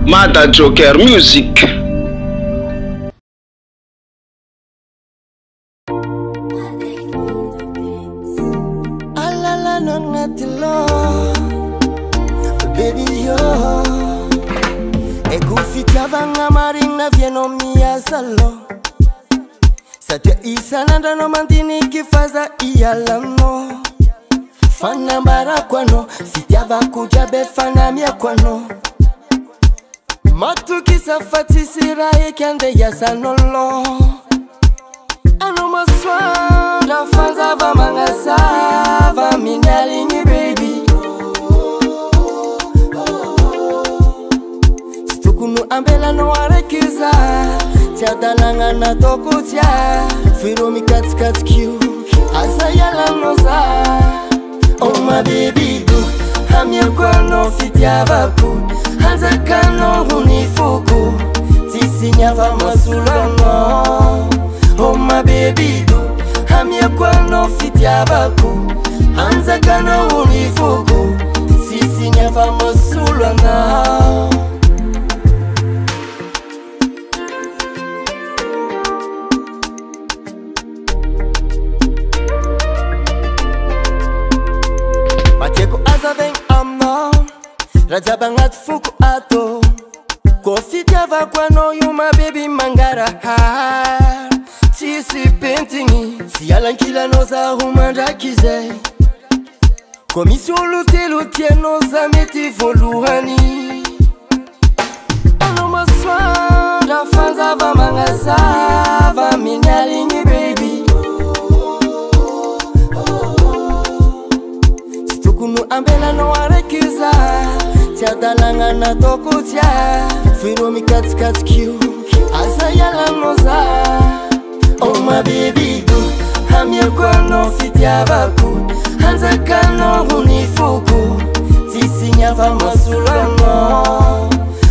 Mada Joker Music. Alala no ngatilo, baby yo. Ekufita vanga marina vieno mia salo. Sate isananda no mandini kifaza iyalamo. Fana barakwano, fitiava kujabe fana miakwano. Matuki safati siraye kende yasanolo. Ano maswanda fanza va mangasa va minyalingi baby. Situkunu ambela no arekiza Tiadalanga na tokutia Firomi kats kiu Asayala noza. Oh my baby do Hamye kwano fitiavaku Hanza kano hunifuku Tisi nyava masulano. Oh my baby do Hamye kwano fitiavaku Hanza kano hunifuku Tisi nyava masulano. Mateko azaveng amno Rajabangat fuku ato Kofiti avakwano yuma baby mangara har. Tisi paintingi Sialankila noza humandakize Komisyon lutie noza meti voluhani. Ano maswanda fanza va mangasa va minyalingi baby. Kunu ambela no arekiza Tiadalanga na tokutia Firomi kats kiu Asayala noza. Oh my baby do Hamye kwano fitiavaku Hanza kano hunifuku Tisi nyava masulano.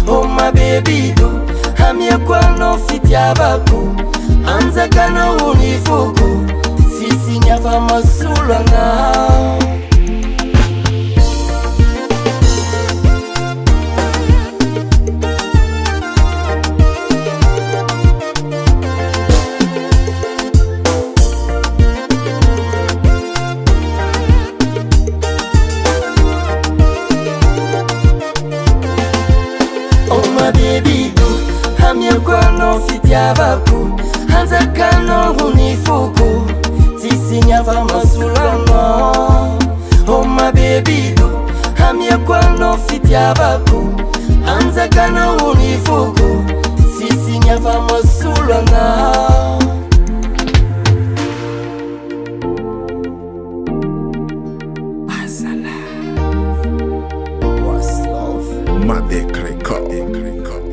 Oh my baby do Hamye kwano fitiavaku Hanza kano hunifuku Tisi nyava masulano. Baby do Hamye kwano fitiavaku Hanza kano hunifuku Tisi nyava masulano. Oh my baby do Hamye kwano fitiavaku Hanza kano hunifuku Tisi nyava masulano. Madek Record.